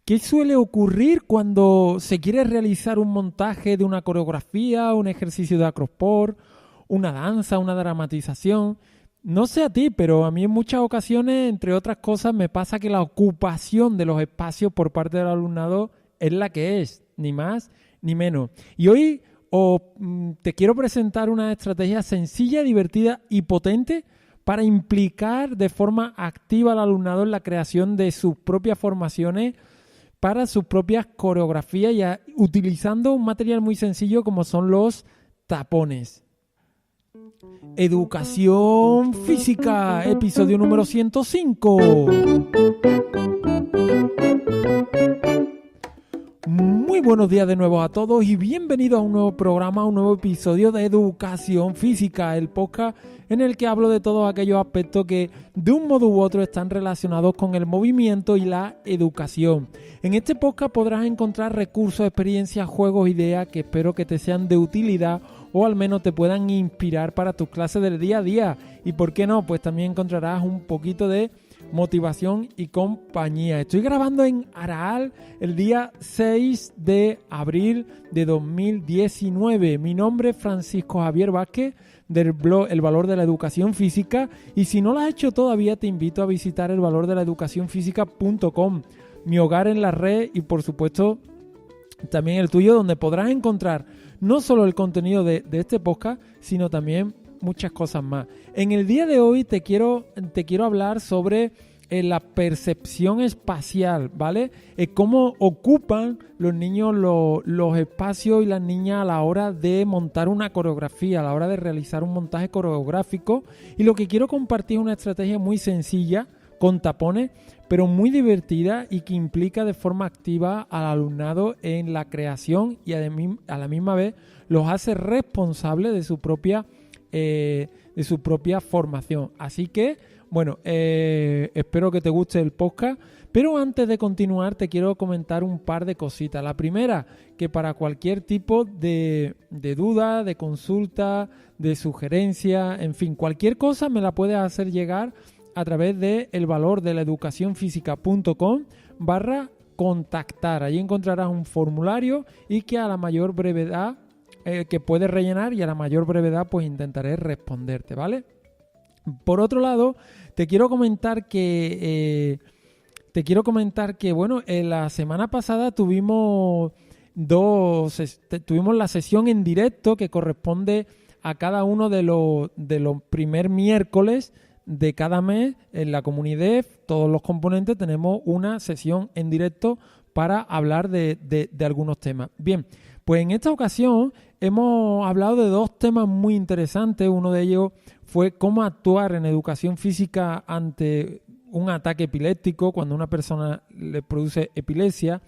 ¿Qué suele ocurrir cuando se quiere realizar un montaje de una coreografía, un ejercicio de acrosport, una danza, una dramatización? No sé a ti, pero a mí en muchas ocasiones, entre otras cosas, me pasa que la ocupación de los espacios por parte del alumnado es la que es, ni más ni menos. Y hoy te quiero presentar una estrategia sencilla, divertida y potente para implicar de forma activa al alumnado en la creación de sus propias formaciones para sus propias coreografías y utilizando un material muy sencillo como son los tapones. Educación física, episodio número 105. Muy buenos días de nuevo a todos y bienvenidos a un nuevo programa, a un nuevo episodio de Educación Física, el podcast en el que hablo de todos aquellos aspectos que de un modo u otro están relacionados con el movimiento y la educación. En este podcast podrás encontrar recursos, experiencias, juegos, ideas que espero que te sean de utilidad o al menos te puedan inspirar para tus clases del día a día. Y por qué no, pues también encontrarás un poquito de motivación y compañía. Estoy grabando en Araal el día 6 de abril de 2019. Mi nombre es Francisco Javier Vázquez del blog El Valor de la Educación Física y si no lo has hecho todavía te invito a visitar elvalordelaeducacionfísica.com, mi hogar en la red y por supuesto también el tuyo, donde podrás encontrar no solo el contenido de este podcast sino también muchas cosas más. En el día de hoy te quiero hablar sobre la percepción espacial, ¿vale? Cómo ocupan los niños los espacios y las niñas a la hora de montar una coreografía, a la hora de realizar un montaje coreográfico. Y lo que quiero compartir es una estrategia muy sencilla, con tapones, pero muy divertida y que implica de forma activa al alumnado en la creación y a la misma vez los hace responsables de su propia formación. Así que, bueno, espero que te guste el podcast, pero antes de continuar te quiero comentar un par de cositas. La primera, que para cualquier tipo de duda, de consulta, de sugerencia, en fin, cualquier cosa me la puedes hacer llegar a través de elvalordelaeducacionfísica.com/contactar. Allí encontrarás un formulario y que a la mayor brevedad que puedes rellenar y a la mayor brevedad pues intentaré responderte, ¿vale? Por otro lado, te quiero comentar que bueno, la semana pasada tuvimos la sesión en directo que corresponde a cada uno de los primer miércoles de cada mes en la comunidad. Todos los componentes tenemos una sesión en directo para hablar de algunos temas. Bien, pues en esta ocasión hemos hablado de dos temas muy interesantes. Uno de ellos fue cómo actuar en educación física ante un ataque epiléptico, cuando una persona le produce epilepsia.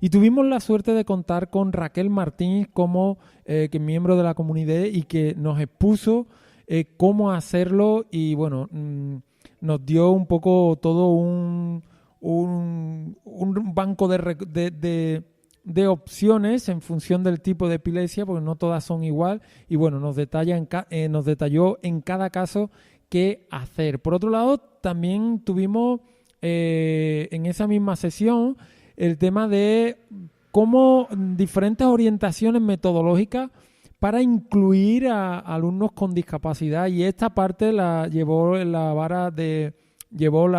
Y tuvimos la suerte de contar con Raquel Martínez como que es miembro de la comunidad y que nos expuso cómo hacerlo y bueno, nos dio un poco todo un banco de opciones en función del tipo de epilepsia, porque no todas son igual y bueno, nos detalló en cada caso qué hacer. Por otro lado, también tuvimos en esa misma sesión el tema de cómo diferentes orientaciones metodológicas para incluir a alumnos con discapacidad, y esta parte llevó la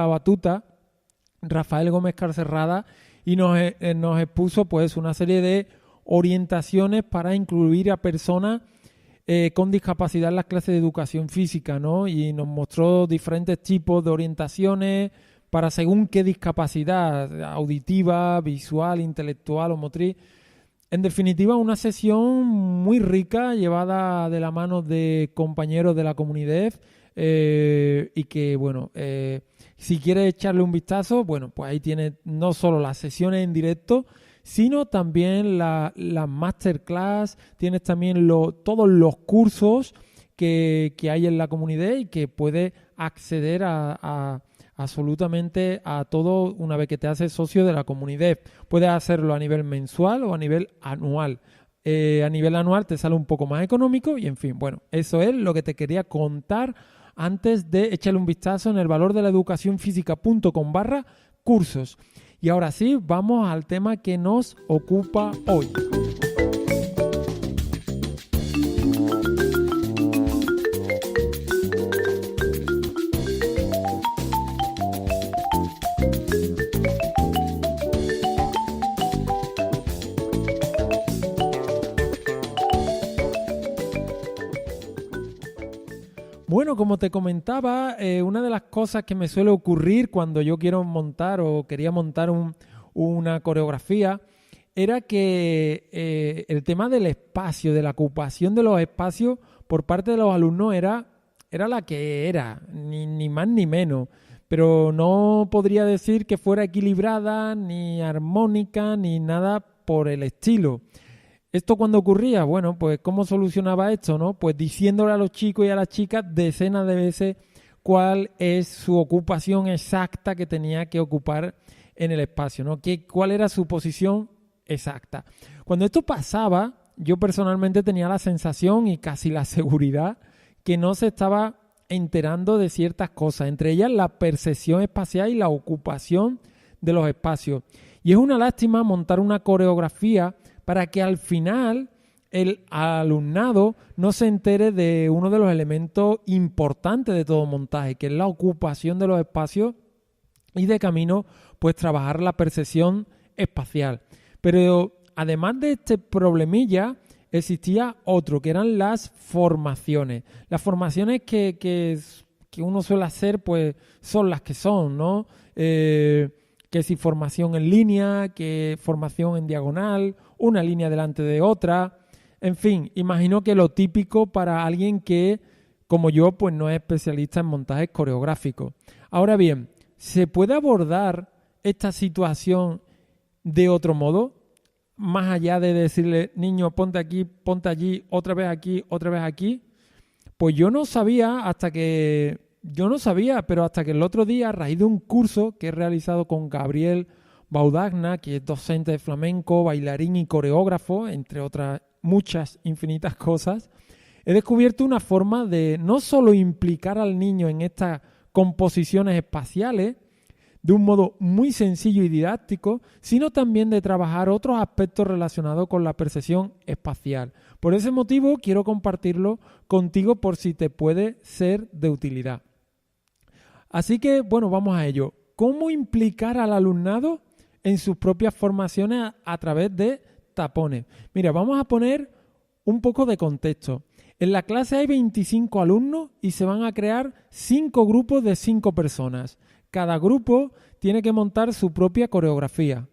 batuta Rafael Gómez Carcerrada y nos expuso pues una serie de orientaciones para incluir a personas con discapacidad en las clases de educación física, ¿no? Y nos mostró diferentes tipos de orientaciones para según qué discapacidad, auditiva, visual, intelectual o motriz. En definitiva, una sesión muy rica, llevada de la mano de compañeros de la comunidad y que, bueno, si quieres echarle un vistazo, bueno, pues ahí tienes no solo las sesiones en directo, sino también la masterclass, tienes también todos los cursos que hay en la comunidad y que puedes acceder a absolutamente a todo una vez que te haces socio de la comunidad. Puedes hacerlo a nivel mensual o a nivel anual. A nivel anual te sale un poco más económico y en fin, bueno, eso es lo que te quería contar antes de echarle un vistazo en elvalordelaeducacionfísica.com/cursos. Y ahora sí, vamos al tema que nos ocupa hoy. Bueno, como te comentaba, una de las cosas que me suele ocurrir cuando yo quiero montar o quería montar una coreografía era que el tema del espacio, de la ocupación de los espacios por parte de los alumnos era la que era, ni más ni menos. Pero no podría decir que fuera equilibrada, ni armónica, ni nada por el estilo. ¿Esto cuando ocurría? Bueno, pues ¿cómo solucionaba esto, no? Pues diciéndole a los chicos y a las chicas decenas de veces cuál es su ocupación exacta que tenía que ocupar en el espacio, ¿no? ¿Cuál era su posición exacta? Cuando esto pasaba, yo personalmente tenía la sensación y casi la seguridad que no se estaba enterando de ciertas cosas, entre ellas la percepción espacial y la ocupación de los espacios. Y es una lástima montar una coreografía para que al final el alumnado no se entere de uno de los elementos importantes de todo montaje, que es la ocupación de los espacios y de camino, pues trabajar la percepción espacial. Pero además de este problemilla, existía otro, que eran las formaciones. Las formaciones que uno suele hacer, pues son las que son, ¿no? Que si formación en línea, que formación en diagonal, una línea delante de otra. En fin, imagino que lo típico para alguien que, como yo, pues no es especialista en montajes coreográficos. Ahora bien, ¿se puede abordar esta situación de otro modo? Más allá de decirle, niño, ponte aquí, ponte allí, otra vez aquí. Pues yo no sabía, pero hasta que el otro día, a raíz de un curso que he realizado con Gabriel Baudagna, que es docente de flamenco, bailarín y coreógrafo, entre otras muchas infinitas cosas, he descubierto una forma de no solo implicar al niño en estas composiciones espaciales de un modo muy sencillo y didáctico, sino también de trabajar otros aspectos relacionados con la percepción espacial. Por ese motivo quiero compartirlo contigo por si te puede ser de utilidad. Así que, bueno, vamos a ello. ¿Cómo implicar al alumnado en sus propias formaciones a través de tapones? Mira, vamos a poner un poco de contexto. En la clase hay 25 alumnos y se van a crear 5 grupos de 5 personas. Cada grupo tiene que montar su propia coreografía.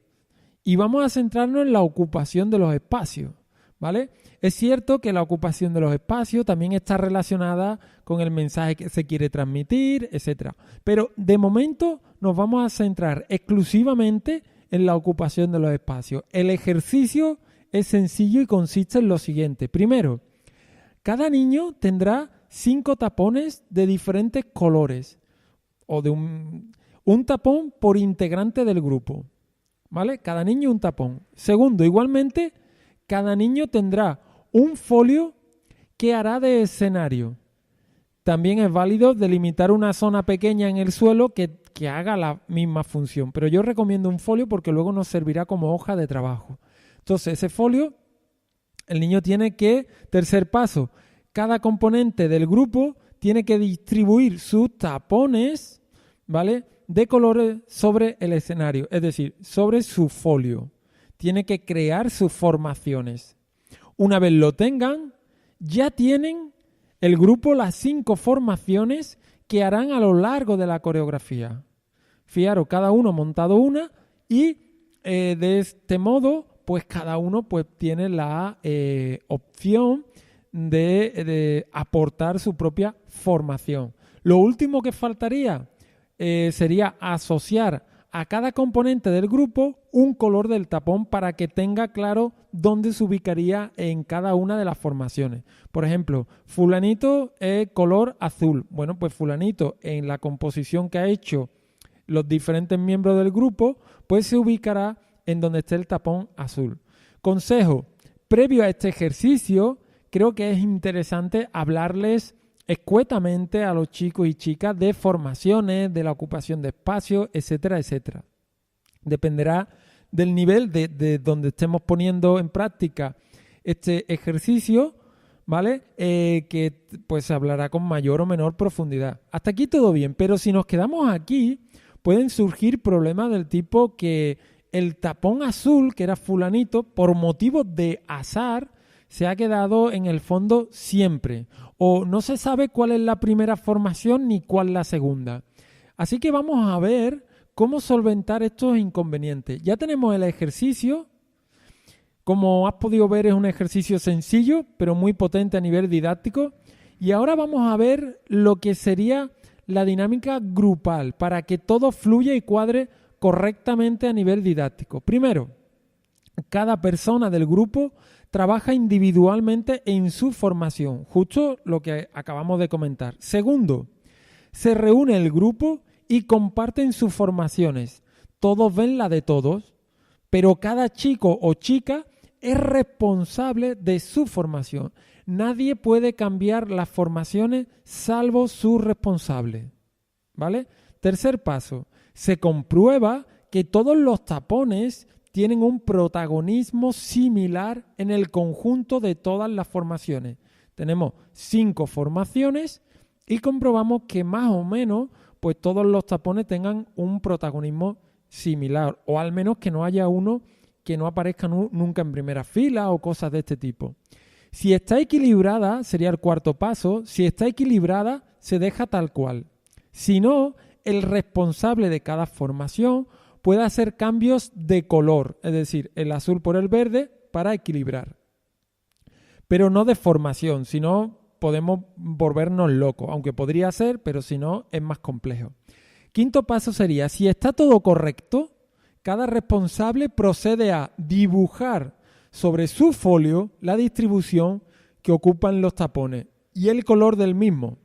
Y vamos a centrarnos en la ocupación de los espacios, ¿vale? Es cierto que la ocupación de los espacios también está relacionada con el mensaje que se quiere transmitir, etc. Pero de momento nos vamos a centrar exclusivamente en la ocupación de los espacios. El ejercicio es sencillo y consiste en lo siguiente. Primero, cada niño tendrá 5 tapones de diferentes colores o de un tapón por integrante del grupo, ¿vale? Cada niño un tapón. Segundo, igualmente, cada niño tendrá un folio que hará de escenario. También es válido delimitar una zona pequeña en el suelo que haga la misma función, pero yo recomiendo un folio porque luego nos servirá como hoja de trabajo. Entonces, ese folio, el niño tiene que, tercer paso, cada componente del grupo tiene que distribuir sus tapones, ¿vale?, de colores sobre el escenario, es decir, sobre su folio. Tiene que crear sus formaciones. Una vez lo tengan, ya tienen el grupo las 5 formaciones que harán a lo largo de la coreografía. Fijaros, cada uno ha montado una y de este modo, pues cada uno pues tiene la opción de aportar su propia formación. Lo último que faltaría sería asociar a cada componente del grupo un color del tapón para que tenga claro dónde se ubicaría en cada una de las formaciones. Por ejemplo, fulanito es color azul. Bueno, pues fulanito en la composición que ha hecho los diferentes miembros del grupo, pues se ubicará en donde esté el tapón azul. Consejo, previo a este ejercicio, creo que es interesante hablarles escuetamente a los chicos y chicas de formaciones, de la ocupación de espacios, etcétera, etcétera. Dependerá del nivel de donde estemos poniendo en práctica este ejercicio, ¿vale? Que pues se hablará con mayor o menor profundidad. Hasta aquí todo bien, pero si nos quedamos aquí, pueden surgir problemas del tipo que el tapón azul, que era fulanito, por motivos de azar, se ha quedado en el fondo siempre. O no se sabe cuál es la primera formación ni cuál la segunda. Así que vamos a ver cómo solventar estos inconvenientes. Ya tenemos el ejercicio. Como has podido ver, es un ejercicio sencillo, pero muy potente a nivel didáctico. Y ahora vamos a ver lo que sería la dinámica grupal para que todo fluya y cuadre correctamente a nivel didáctico. Primero, cada persona del grupo trabaja individualmente en su formación, justo lo que acabamos de comentar. Segundo, se reúne el grupo y comparten sus formaciones. Todos ven la de todos, pero cada chico o chica es responsable de su formación. Nadie puede cambiar las formaciones salvo su responsable. ¿Vale? Tercer paso, se comprueba que todos los tapones tienen un protagonismo similar en el conjunto de todas las formaciones. Tenemos 5 formaciones y comprobamos que más o menos pues todos los tapones tengan un protagonismo similar, o al menos que no haya uno que no aparezca nunca en primera fila o cosas de este tipo. Si está equilibrada, sería el cuarto paso, si está equilibrada, se deja tal cual. Si no, el responsable de cada formación puede hacer cambios de color, es decir, el azul por el verde para equilibrar. Pero no de formación, si no podemos volvernos locos, aunque podría ser, pero si no es más complejo. Quinto paso sería, si está todo correcto, cada responsable procede a dibujar sobre su folio la distribución que ocupan los tapones y el color del mismo.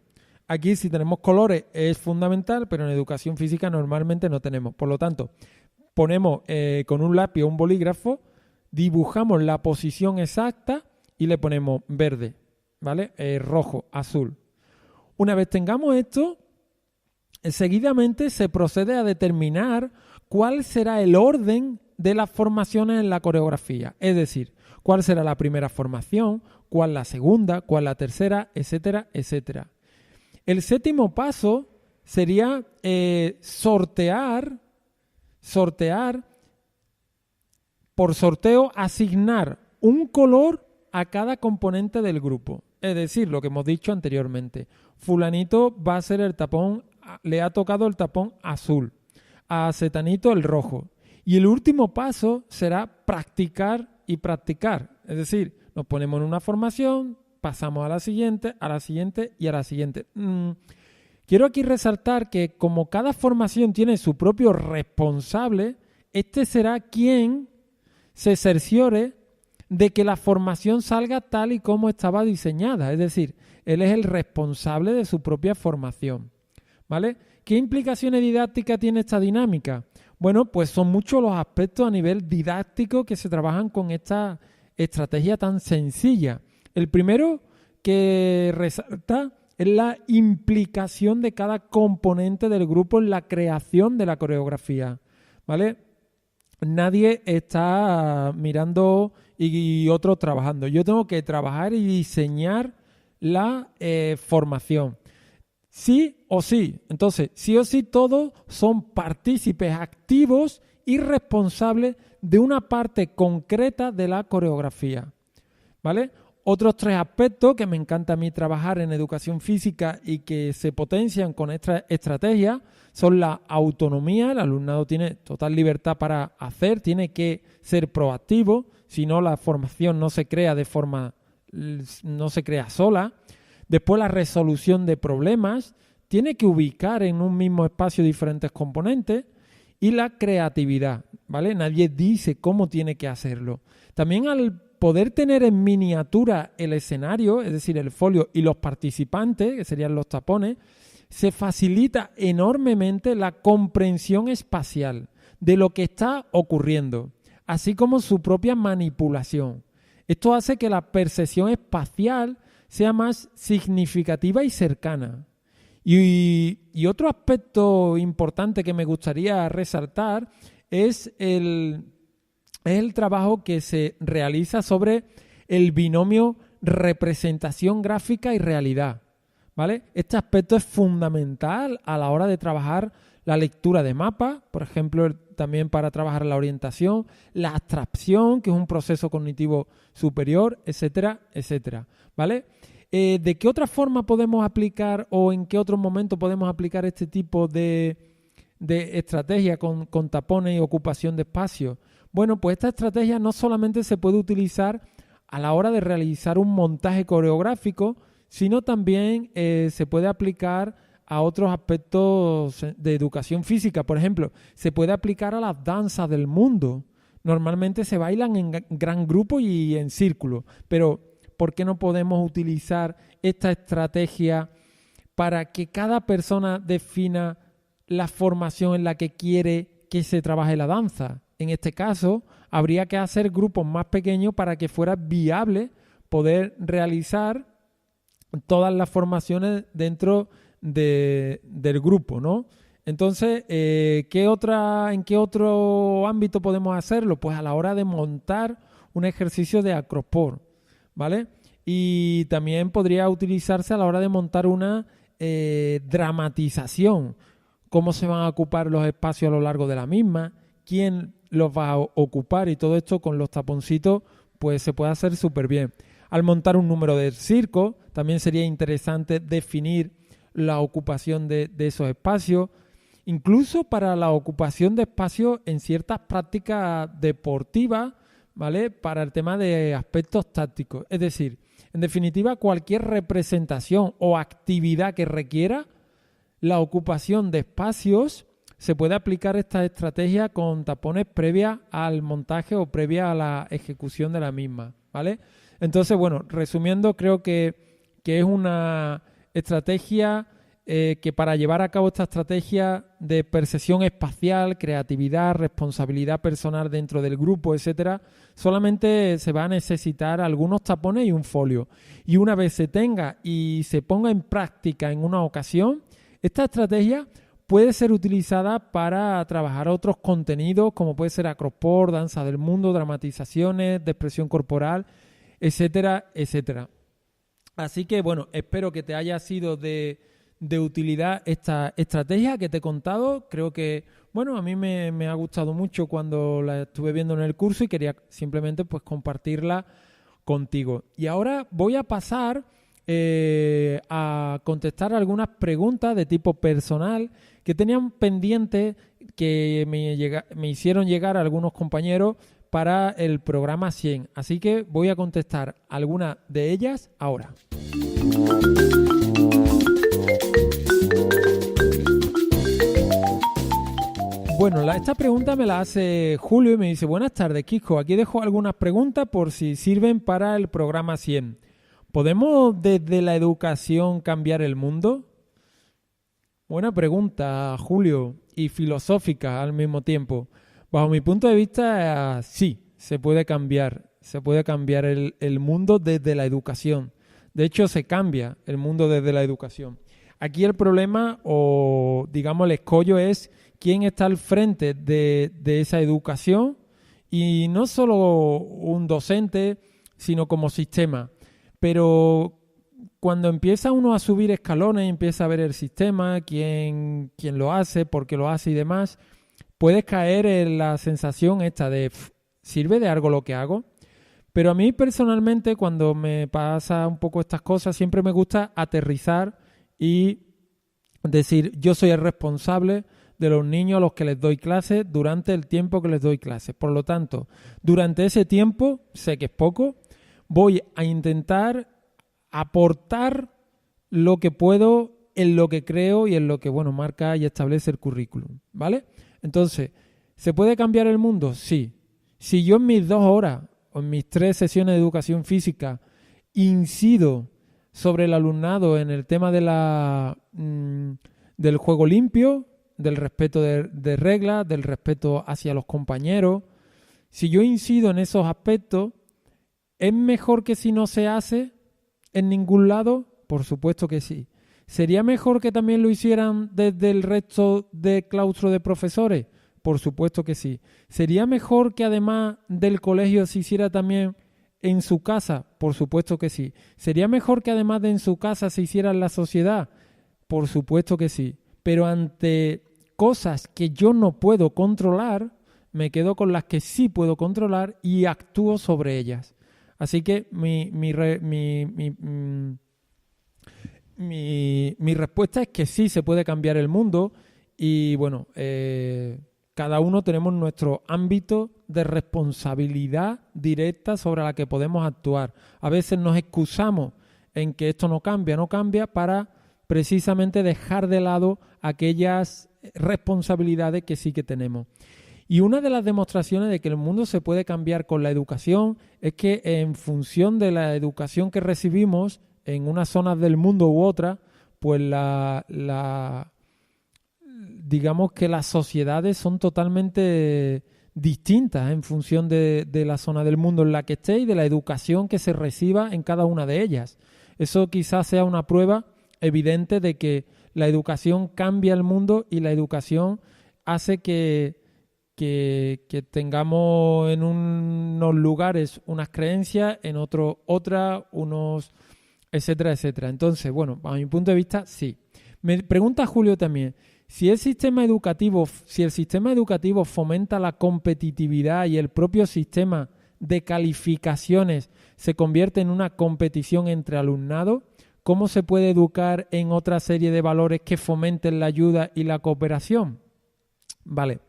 Aquí si tenemos colores es fundamental, pero en educación física normalmente no tenemos. Por lo tanto, ponemos con un lápiz o un bolígrafo, dibujamos la posición exacta y le ponemos verde, ¿vale? Rojo, azul. Una vez tengamos esto, seguidamente se procede a determinar cuál será el orden de las formaciones en la coreografía. Es decir, cuál será la primera formación, cuál la segunda, cuál la tercera, etcétera, etcétera. El séptimo paso sería sortear, por sorteo, asignar un color a cada componente del grupo. Es decir, lo que hemos dicho anteriormente. Fulanito va a ser el tapón, le ha tocado el tapón azul. A Cetanito el rojo. Y el último paso será practicar y practicar. Es decir, nos ponemos en una formación, pasamos a la siguiente y a la siguiente. Quiero aquí resaltar que como cada formación tiene su propio responsable, este será quien se cerciore de que la formación salga tal y como estaba diseñada. Es decir, él es el responsable de su propia formación. ¿Vale? ¿Qué implicaciones didácticas tiene esta dinámica? Bueno, pues son muchos los aspectos a nivel didáctico que se trabajan con esta estrategia tan sencilla. El primero que resalta es la implicación de cada componente del grupo en la creación de la coreografía, ¿vale? Nadie está mirando y otro trabajando. Yo tengo que trabajar y diseñar la formación. Sí o sí. Entonces, sí o sí todos son partícipes activos y responsables de una parte concreta de la coreografía, ¿vale? Otros 3 aspectos que me encanta a mí trabajar en educación física y que se potencian con esta estrategia son la autonomía. El alumnado tiene total libertad para hacer, tiene que ser proactivo, si no la formación no se crea no se crea sola. Después la resolución de problemas, tiene que ubicar en un mismo espacio diferentes componentes. Y la creatividad, ¿vale? Nadie dice cómo tiene que hacerlo. También al poder tener en miniatura el escenario, es decir, el folio y los participantes, que serían los tapones, se facilita enormemente la comprensión espacial de lo que está ocurriendo, así como su propia manipulación. Esto hace que la percepción espacial sea más significativa y cercana. Y otro aspecto importante que me gustaría resaltar es el trabajo que se realiza sobre el binomio representación gráfica y realidad, ¿vale? Este aspecto es fundamental a la hora de trabajar la lectura de mapas, por ejemplo, también para trabajar la orientación, la abstracción, que es un proceso cognitivo superior, etcétera, etcétera, ¿vale? ¿De qué otra forma podemos aplicar o en qué otro momento podemos aplicar este tipo de estrategia con tapones y ocupación de espacio? Bueno, pues esta estrategia no solamente se puede utilizar a la hora de realizar un montaje coreográfico, sino también se puede aplicar a otros aspectos de educación física. Por ejemplo, se puede aplicar a las danzas del mundo. Normalmente se bailan en gran grupo y en círculo, pero ¿por qué no podemos utilizar esta estrategia para que cada persona defina la formación en la que quiere que se trabaje la danza? En este caso, habría que hacer grupos más pequeños para que fuera viable poder realizar todas las formaciones dentro del grupo, ¿no? Entonces, ¿en qué otro ámbito podemos hacerlo? Pues a la hora de montar un ejercicio de acropor, ¿vale? Y también podría utilizarse a la hora de montar una dramatización. Cómo se van a ocupar los espacios a lo largo de la misma, quién los va a ocupar, y todo esto con los taponcitos pues se puede hacer súper bien. Al montar un número de circo también sería interesante definir la ocupación de esos espacios, incluso para la ocupación de espacios en ciertas prácticas deportivas, ¿vale? Para el tema de aspectos tácticos. Es decir, en definitiva, cualquier representación o actividad que requiera la ocupación de espacios, se puede aplicar esta estrategia con tapones previa al montaje o previa a la ejecución de la misma, ¿vale? Entonces, bueno, resumiendo, creo que es una estrategia que para llevar a cabo esta estrategia de percepción espacial, creatividad, responsabilidad personal dentro del grupo, etcétera, solamente se va a necesitar algunos tapones y un folio. Y una vez se tenga y se ponga en práctica en una ocasión, esta estrategia puede ser utilizada para trabajar otros contenidos como puede ser acropor, danza del mundo, dramatizaciones, de expresión corporal, etcétera, etcétera. Así que, bueno, espero que te haya sido de utilidad esta estrategia que te he contado. Creo que, bueno, a mí me ha gustado mucho cuando la estuve viendo en el curso y quería simplemente pues compartirla contigo. Y ahora voy a pasar a contestar algunas preguntas de tipo personal que tenían pendientes, que me hicieron llegar algunos compañeros para el programa 100. Así que voy a contestar algunas de ellas ahora. Bueno, esta pregunta me la hace Julio y me dice: buenas tardes, Kiko, aquí dejo algunas preguntas por si sirven para el programa 100. ¿Podemos desde la educación cambiar el mundo? Buena pregunta, Julio, y filosófica al mismo tiempo. Bajo mi punto de vista, sí, se puede cambiar el mundo desde la educación. De hecho, se cambia el mundo desde la educación. Aquí el problema, o digamos el escollo, es quién está al frente de esa educación, y no solo un docente, sino como sistema. Pero cuando empieza uno a subir escalones y empieza a ver el sistema, quién lo hace, por qué lo hace y demás, puedes caer en la sensación esta de ¿sirve de algo lo que hago? Pero a mí personalmente, cuando me pasa un poco estas cosas, siempre me gusta aterrizar y decir: yo soy el responsable de los niños a los que les doy clases durante el tiempo que les doy clases. Por lo tanto, durante ese tiempo, sé que es poco, voy a intentar aportar lo que puedo en lo que creo y en lo que, bueno, marca y establece el currículum, ¿vale? Entonces, ¿se puede cambiar el mundo? Sí. Si yo en mis 2 horas o en mis 3 sesiones de educación física incido sobre el alumnado en el tema de del juego limpio, del respeto de reglas, del respeto hacia los compañeros, si yo incido en esos aspectos, ¿es mejor que si no se hace en ningún lado? Por supuesto que sí. ¿Sería mejor que también lo hicieran desde el resto de claustro de profesores? Por supuesto que sí. ¿Sería mejor que además del colegio se hiciera también en su casa? Por supuesto que sí. ¿Sería mejor que además de en su casa se hiciera en la sociedad? Por supuesto que sí. Pero ante cosas que yo no puedo controlar, me quedo con las que sí puedo controlar y actúo sobre ellas. Así que mi respuesta es que sí se puede cambiar el mundo y bueno, cada uno tenemos nuestro ámbito de responsabilidad directa sobre la que podemos actuar. A veces nos excusamos en que esto no cambia para precisamente dejar de lado aquellas responsabilidades que sí que tenemos. Y una de las demostraciones de que el mundo se puede cambiar con la educación es que en función de la educación que recibimos en unas zonas del mundo u otras, pues digamos que las sociedades son totalmente distintas en función de la zona del mundo en la que esté y de la educación que se reciba en cada una de ellas. Eso quizás sea una prueba evidente de que la educación cambia el mundo y la educación hace que tengamos en unos lugares unas creencias, en otros otras, unos etcétera, etcétera. Entonces, bueno, a mi punto de vista, sí. Me pregunta Julio también, si el sistema educativo fomenta la competitividad y el propio sistema de calificaciones se convierte en una competición entre alumnado, ¿cómo se puede educar en otra serie de valores que fomenten la ayuda y la cooperación? Vale.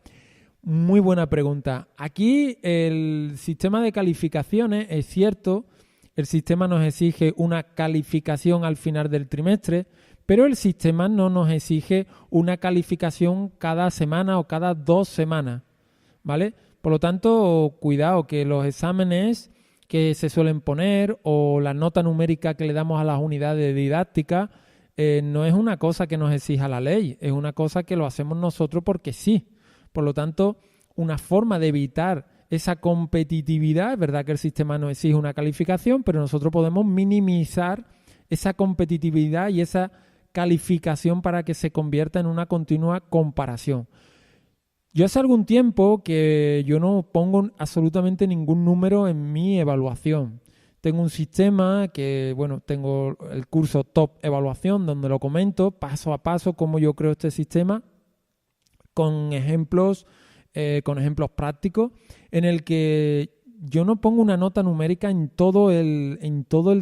Muy buena pregunta. Aquí el sistema de calificaciones, es cierto, el sistema nos exige una calificación al final del trimestre, pero el sistema no nos exige una calificación cada semana o cada 2 semanas, ¿vale? Por lo tanto, cuidado, que los exámenes que se suelen poner o la nota numérica que le damos a las unidades didácticas no es una cosa que nos exija la ley, es una cosa que lo hacemos nosotros porque sí. Por lo tanto, una forma de evitar esa competitividad, es verdad que el sistema nos exige una calificación, pero nosotros podemos minimizar esa competitividad y esa calificación para que se convierta en una continua comparación. Yo hace algún tiempo que yo no pongo absolutamente ningún número en mi evaluación. Tengo un sistema que, bueno, tengo el curso Top Evaluación donde lo comento paso a paso cómo yo creo este sistema con ejemplos prácticos en el que yo no pongo una nota numérica en todo el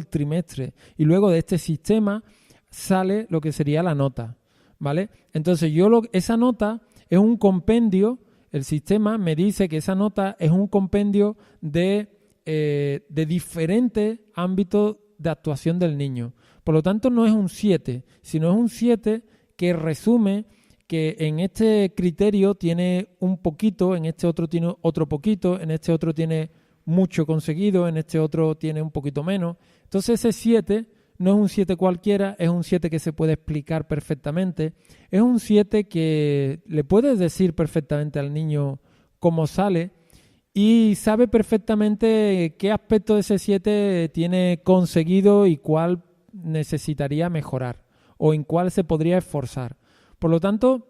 trimestre y luego de este sistema sale lo que sería la nota, ¿vale? Entonces esa nota es un compendio, el sistema me dice que esa nota es un compendio de diferentes ámbitos de actuación del niño. Por lo tanto, no es un 7, sino es un 7 que resume que en este criterio tiene un poquito, en este otro tiene otro poquito, en este otro tiene mucho conseguido, en este otro tiene un poquito menos. Entonces ese 7 no es un 7 cualquiera, es un 7 que se puede explicar perfectamente, es un 7 que le puedes decir perfectamente al niño cómo sale y sabe perfectamente qué aspecto de ese 7 tiene conseguido y cuál necesitaría mejorar o en cuál se podría esforzar. Por lo tanto,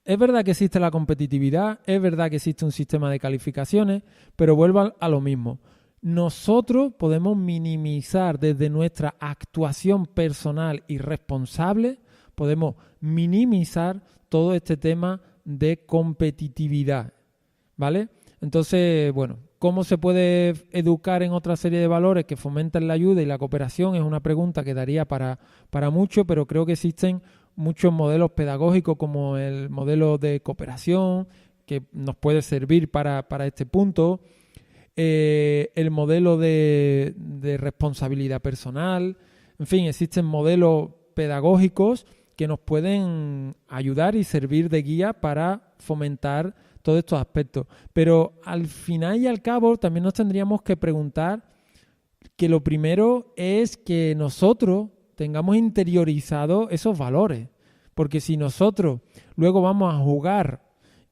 es verdad que existe la competitividad, es verdad que existe un sistema de calificaciones, pero vuelvo a lo mismo. Nosotros podemos minimizar desde nuestra actuación personal y responsable, podemos minimizar todo este tema de competitividad, ¿vale? Entonces, bueno, ¿cómo se puede educar en otra serie de valores que fomenten la ayuda y la cooperación? Es una pregunta que daría para mucho, pero creo que existen muchos modelos pedagógicos como el modelo de cooperación que nos puede servir para este punto, el modelo de responsabilidad personal, en fin, existen modelos pedagógicos que nos pueden ayudar y servir de guía para fomentar todos estos aspectos. Pero al final y al cabo también nos tendríamos que preguntar que lo primero es que nosotros tengamos interiorizados esos valores. Porque si nosotros luego vamos a jugar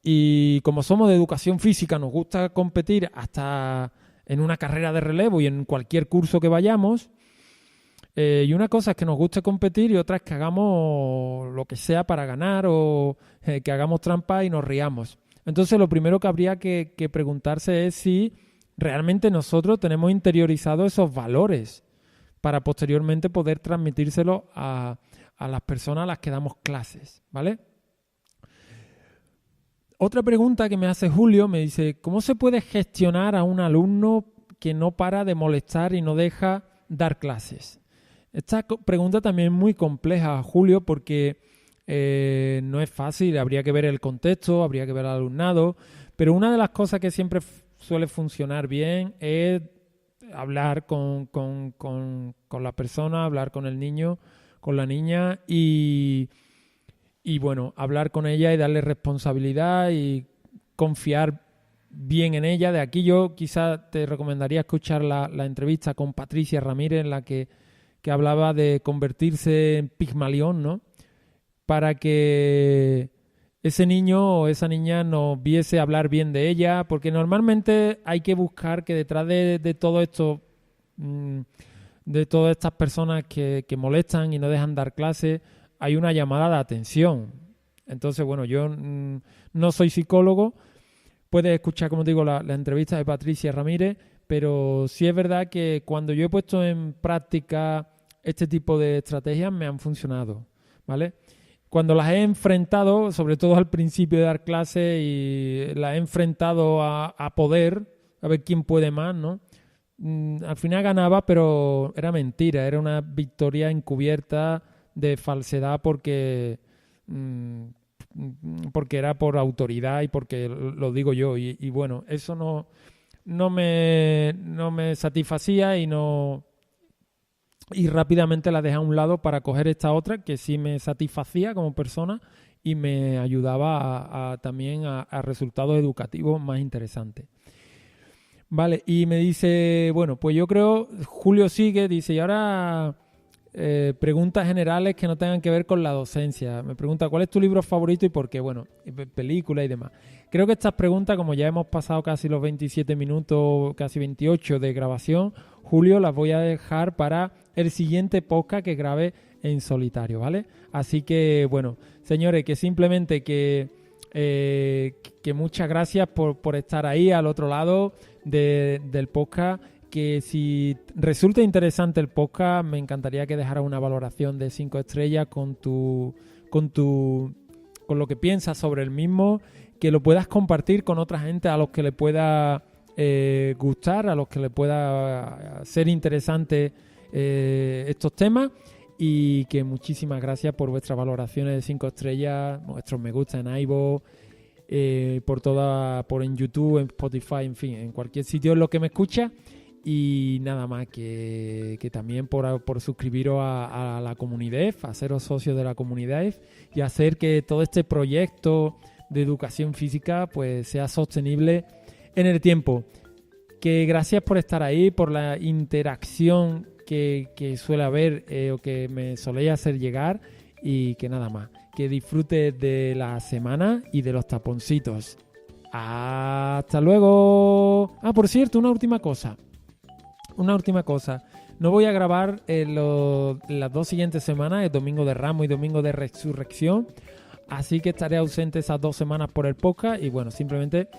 y como somos de educación física nos gusta competir hasta en una carrera de relevo y en cualquier curso que vayamos, y una cosa es que nos guste competir y otra es que hagamos lo que sea para ganar o que hagamos trampa y nos riamos. Entonces, lo primero que habría que preguntarse es si realmente nosotros tenemos interiorizados esos valores para posteriormente poder transmitírselos a las personas a las que damos clases, ¿vale? Otra pregunta que me hace Julio me dice, ¿cómo se puede gestionar a un alumno que no para de molestar y no deja dar clases? Esta pregunta también es muy compleja, Julio, porque no es fácil, habría que ver el contexto, habría que ver al alumnado, pero una de las cosas que siempre suele funcionar bien es hablar con la persona, hablar con el niño, con la niña y bueno, hablar con ella y darle responsabilidad y confiar bien en ella. De aquí yo quizá te recomendaría escuchar la entrevista con Patricia Ramírez en la que hablaba de convertirse en Pigmalión, ¿no? Para que ese niño o esa niña nos viese hablar bien de ella, porque normalmente hay que buscar que detrás de todo esto, de todas estas personas que molestan y no dejan dar clase, hay una llamada de atención. Entonces, bueno, yo no soy psicólogo, puedes escuchar, como te digo, la entrevista de Patricia Ramírez, pero sí es verdad que cuando yo he puesto en práctica este tipo de estrategias me han funcionado, ¿vale? Cuando las he enfrentado, sobre todo al principio de dar clases, y las he enfrentado a poder, a ver quién puede más, ¿no? Al final ganaba, pero era mentira, era una victoria encubierta de falsedad porque era por autoridad y porque lo digo yo. Y bueno, eso no me satisfacía y rápidamente la dejé a un lado para coger esta otra que sí me satisfacía como persona y me ayudaba también a resultados educativos más interesantes. Vale, y me dice, bueno, pues yo creo, Julio sigue, dice, y ahora preguntas generales que no tengan que ver con la docencia. Me pregunta, ¿cuál es tu libro favorito y por qué? Bueno, película y demás. Creo que estas preguntas, como ya hemos pasado casi los 27 minutos, casi 28 de grabación, Julio, las voy a dejar para el siguiente podcast que grabe en solitario, ¿vale? Así que, bueno, señores, que simplemente que muchas gracias por estar ahí al otro lado del podcast, que si resulta interesante el podcast, me encantaría que dejaras una valoración de 5 estrellas con lo que piensas sobre el mismo, que lo puedas compartir con otra gente a los que le pueda gustar, a los que le pueda ser interesante estos temas, y que muchísimas gracias por vuestras valoraciones de 5 estrellas, vuestros me gusta en iVoox, por en YouTube, en Spotify, en fin, en cualquier sitio en lo que me escucha. Y nada más, que también por suscribiros a la comunidad, a seros socios de la comunidad y hacer que todo este proyecto de educación física pues sea sostenible en el tiempo. Que gracias por estar ahí, por la interacción que suele haber o que me soléis hacer llegar, y que nada más, que disfrutes de la semana y de los taponcitos. ¡Hasta luego! Ah, por cierto, una última cosa. No voy a grabar las 2 siguientes semanas, el domingo de Ramos y domingo de Resurrección, así que estaré ausente esas 2 semanas por el podcast y bueno, simplemente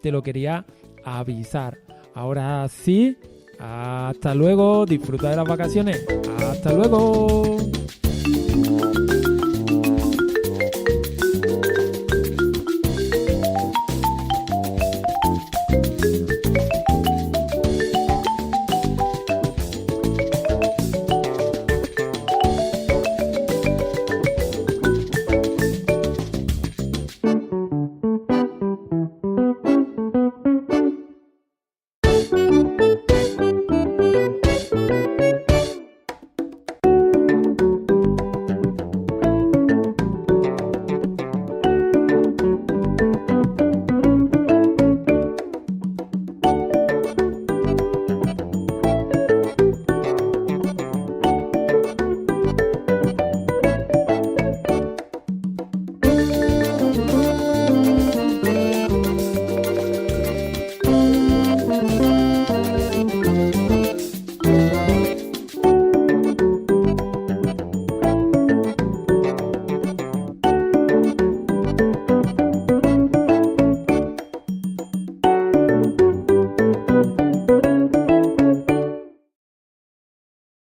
te lo quería avisar. Ahora sí, hasta luego, disfruta de las vacaciones. Hasta luego.